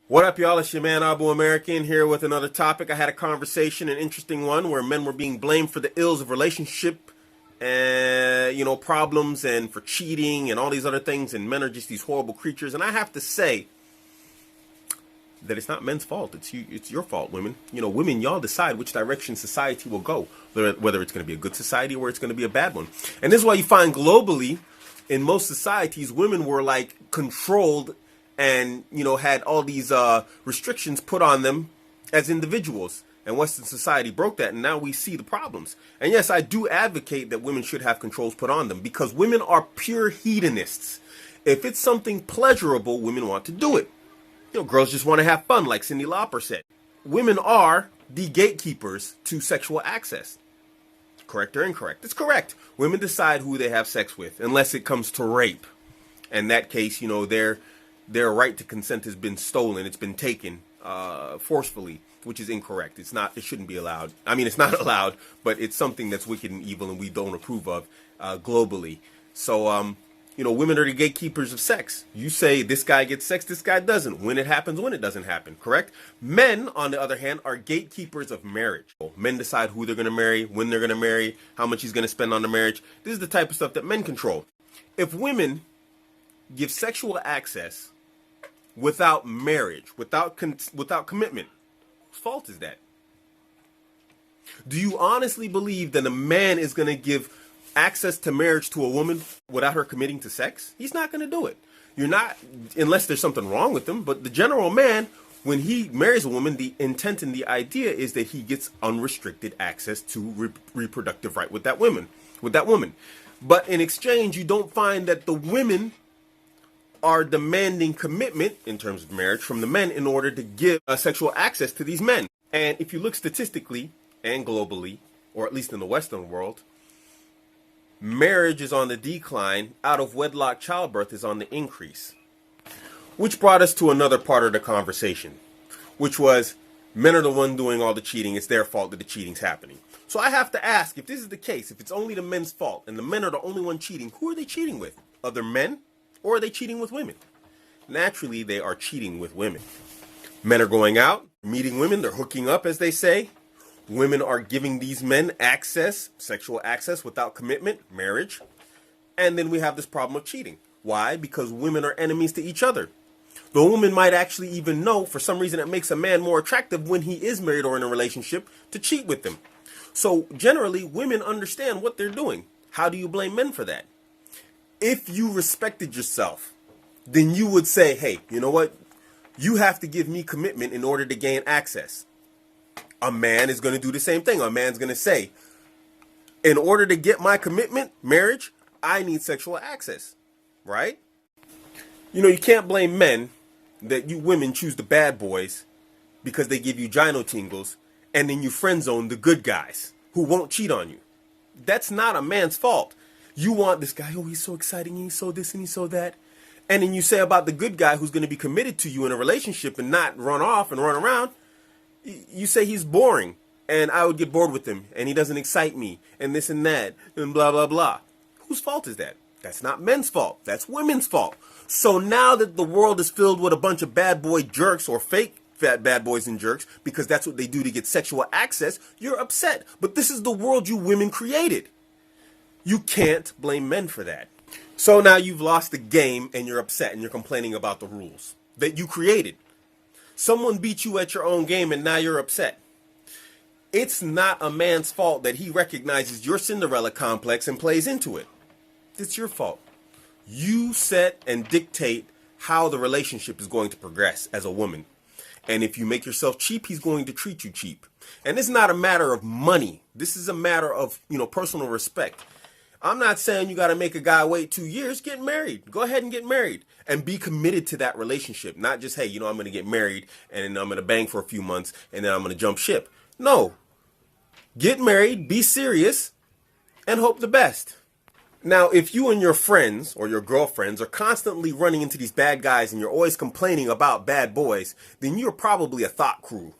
What up, y'all? It's your man Abuamerican here with another topic. I had a conversation, an interesting one, where men were being blamed for the ills of relationship and, problems and for cheating and all these other things. And men are just these horrible creatures. And I have to say that it's not men's fault. It's your fault, women. Women, y'all decide which direction society will go, whether it's going to be a good society or it's going to be a bad one. And this is why you find globally, in most societies, women were like controlled and had all these restrictions put on them as individuals, and Western society broke that, and now we see the problems. And yes, I do advocate that women should have controls put on them, because women are pure hedonists. If it's something pleasurable, women want to do it. Girls just want to have fun, like Cyndi Lauper said. Women are the gatekeepers to sexual access. Correct or incorrect? It's correct. Women decide who they have sex with, unless it comes to rape. In that case, their right to consent has been stolen. It's been taken forcefully, which is incorrect. It shouldn't be allowed. I mean, it's not allowed, but it's something that's wicked and evil, and we don't approve of globally. So, women are the gatekeepers of sex. You say this guy gets sex, this guy doesn't. When it happens, when it doesn't happen, correct? Men, on the other hand, are gatekeepers of marriage. Men decide who they're going to marry, when they're going to marry, how much he's going to spend on the marriage. This is the type of stuff that men control. If women give sexual access without marriage, without commitment, whose fault is that? Do you honestly believe that a man is going to give access to marriage to a woman without her committing to sex? He's not going to do it. You're not, unless there's something wrong with him. But the general man, when he marries a woman, the intent and the idea is that he gets unrestricted access to reproductive right with that woman. But in exchange, you don't find that the women are demanding commitment in terms of marriage from the men in order to give sexual access to these men. And if you look statistically and globally, or at least in the Western world, marriage is on the decline. Out of wedlock childbirth is on the increase. Which brought us to another part of the conversation, which was men are the one doing all the cheating. It's their fault that the cheating's happening. So I have to ask, if this is the case, if it's only the men's fault and the men are the only one cheating, who are they cheating with? Other men? Or are they cheating with women? Naturally, they are cheating with women. Men are going out, meeting women, they're hooking up, as they say. Women are giving these men access, sexual access without commitment, marriage. And then we have this problem of cheating. Why? Because women are enemies to each other. The woman might actually even know, for some reason, it makes a man more attractive when he is married or in a relationship to cheat with them. So generally, women understand what they're doing. How do you blame men for that? If you respected yourself, then you would say, hey, you know what? You have to give me commitment in order to gain access. A man is going to do the same thing. A man's going to say, in order to get my commitment, marriage, I need sexual access, right? You can't blame men that you women choose the bad boys because they give you gyno tingles, and then you friend zone the good guys who won't cheat on you. That's not a man's fault. You want this guy, oh, he's so exciting, he's so this and he's so that. And then you say about the good guy who's going to be committed to you in a relationship and not run off and run around, you say he's boring and I would get bored with him and he doesn't excite me and this and that and blah, blah, blah. Whose fault is that? That's not men's fault. That's women's fault. So now that the world is filled with a bunch of bad boy jerks or fake fat bad boys and jerks, because that's what they do to get sexual access, you're upset. But this is the world you women created. You can't blame men for that. So now you've lost the game and you're upset and you're complaining about the rules that you created. Someone beat you at your own game and now you're upset. It's not a man's fault that he recognizes your Cinderella complex and plays into it. It's your fault. You set and dictate how the relationship is going to progress as a woman. And if you make yourself cheap, he's going to treat you cheap. And it's not a matter of money. This is a matter of, personal respect. I'm not saying you got to make a guy wait 2 years. Get married. Go ahead and get married and be committed to that relationship. Not just, hey, I'm going to get married and I'm going to bang for a few months and then I'm going to jump ship. No. Get married, be serious, and hope the best. Now, if you and your friends or your girlfriends are constantly running into these bad guys and you're always complaining about bad boys, then you're probably a thought crew.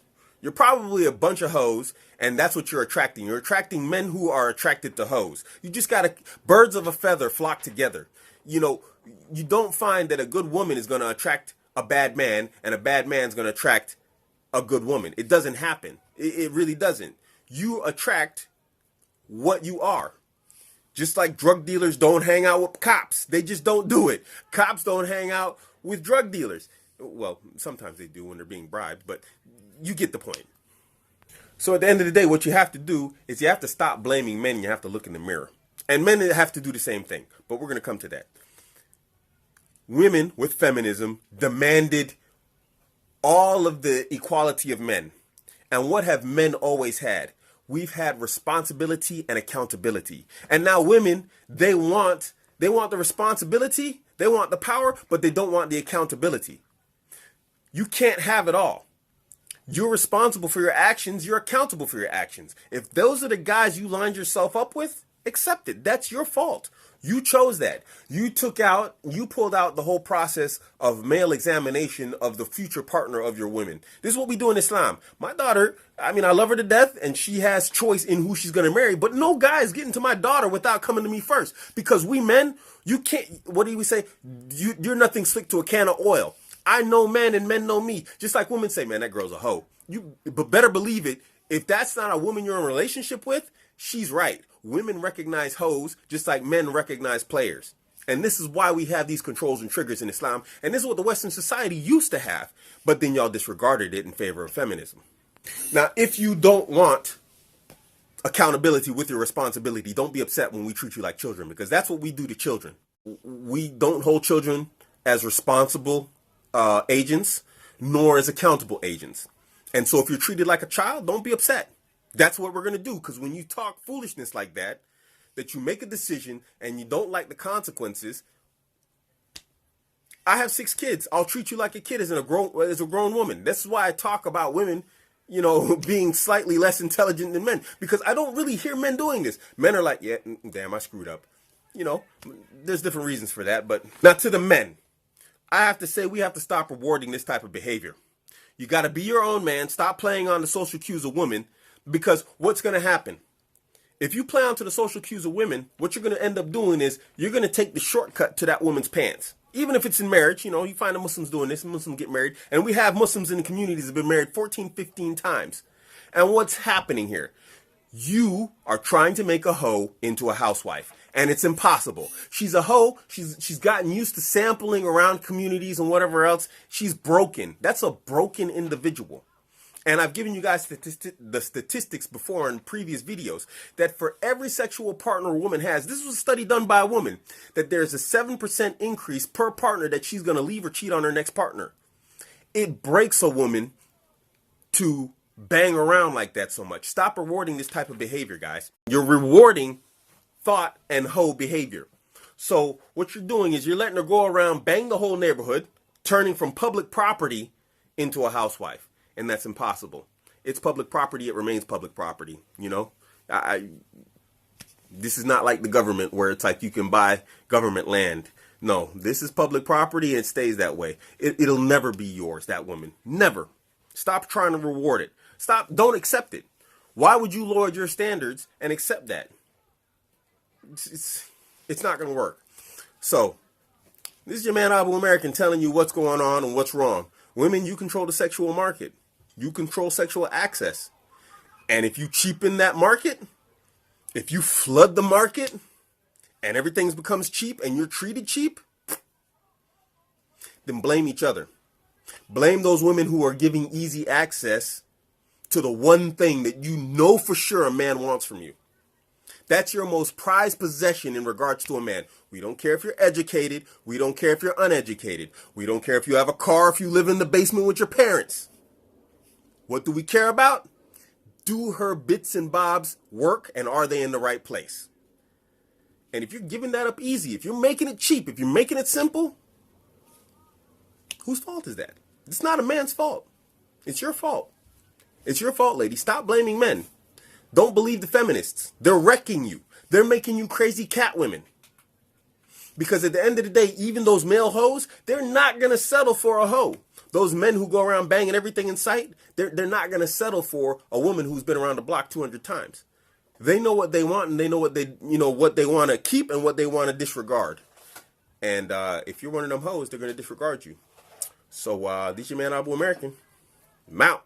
You're probably a bunch of hoes, and that's what you're attracting. You're attracting men who are attracted to hoes. You just got to, birds of a feather flock together. You don't find that a good woman is going to attract a bad man, and a bad man's going to attract a good woman. It doesn't happen. It really doesn't. You attract what you are. Just like drug dealers don't hang out with cops. They just don't do it. Cops don't hang out with drug dealers. Well, sometimes they do when they're being bribed, but you get the point. So at the end of the day, what you have to do is you have to stop blaming men. You have to look in the mirror. And men have to do the same thing. But we're going to come to that. Women with feminism demanded all of the equality of men. And what have men always had? We've had responsibility and accountability. And now women, they want the responsibility, they want the power, but they don't want the accountability. You can't have it all. You're responsible for your actions. You're accountable for your actions. If those are the guys you lined yourself up with, accept it. That's your fault. You chose that. You pulled out the whole process of male examination of the future partner of your women. This is what we do in Islam. My daughter, I love her to death, and she has choice in who she's going to marry, but no guy is getting to my daughter without coming to me first. Because we men, you can't, what do we say? You're nothing slick to a can of oil. I know men and men know me. Just like women say, man, that girl's a hoe. But better believe it, if that's not a woman you're in a relationship with, she's right. Women recognize hoes just like men recognize players. And this is why we have these controls and triggers in Islam. And this is what the Western society used to have. But then y'all disregarded it in favor of feminism. Now, if you don't want accountability with your responsibility, don't be upset when we treat you like children, because that's what we do to children. We don't hold children as responsible agents, nor as accountable agents. And so if you're treated like a child, don't be upset. That's what we're going to do. Because when you talk foolishness like that you make a decision and you don't like the consequences. I have 6 kids. I'll treat you like a kid as a grown woman. This is why I talk about women, being slightly less intelligent than men. Because I don't really hear men doing this. Men are like, yeah, damn, I screwed up. There's different reasons for that. But now to the men. I have to say we have to stop rewarding this type of behavior. You got to be your own man. Stop playing on the social cues of women, because what's going to happen? If you play onto the social cues of women, what you're going to end up doing is you're going to take the shortcut to that woman's pants. Even if it's in marriage, you find the Muslims doing this, Muslims get married. And we have Muslims in the communities that have been married 14, 15 times. And what's happening here? You are trying to make a hoe into a housewife. And it's impossible. She's a hoe. She's gotten used to sampling around communities and whatever else. She's broken. That's a broken individual. And I've given you guys the statistics before in previous videos that for every sexual partner a woman has, this was a study done by a woman, that there's a 7% increase per partner that she's going to leave or cheat on her next partner. It breaks a woman to bang around like that so much. Stop rewarding this type of behavior, guys. You're rewarding thought and hoe behavior. So what you're doing is you're letting her go around, bang the whole neighborhood, turning from public property into a housewife. And that's impossible. It's public property. It remains public property. This is not like the government where it's like you can buy government land. No, this is public property and it stays that way. It'll never be yours, that woman. Never. Stop trying to reward it. Don't accept it. Why would you lower your standards and accept that? It's not going to work. So, this is your man Abuamerican telling you what's going on and what's wrong. Women, you control the sexual market. You control sexual access. And if you cheapen that market, if you flood the market and everything becomes cheap and you're treated cheap, then blame each other. Blame those women who are giving easy access to the one thing that you know for sure a man wants from you. That's your most prized possession in regards to a man. We don't care if you're educated. We don't care if you're uneducated. We don't care if you have a car, if you live in the basement with your parents. What do we care about? Do her bits and bobs work, and are they in the right place? And if you're giving that up easy, if you're making it cheap, if you're making it simple, whose fault is that? It's not a man's fault. It's your fault. It's your fault, lady. Stop blaming men. Don't believe the feminists. They're wrecking you. They're making you crazy cat women. Because at the end of the day, even those male hoes, they're not going to settle for a hoe. Those men who go around banging everything in sight, they're not going to settle for a woman who's been around the block 200 times. They know what they want, and they know what they want to keep and what they want to disregard. And if you're one of them hoes, they're going to disregard you. So this your man Abuamerican. I'm out.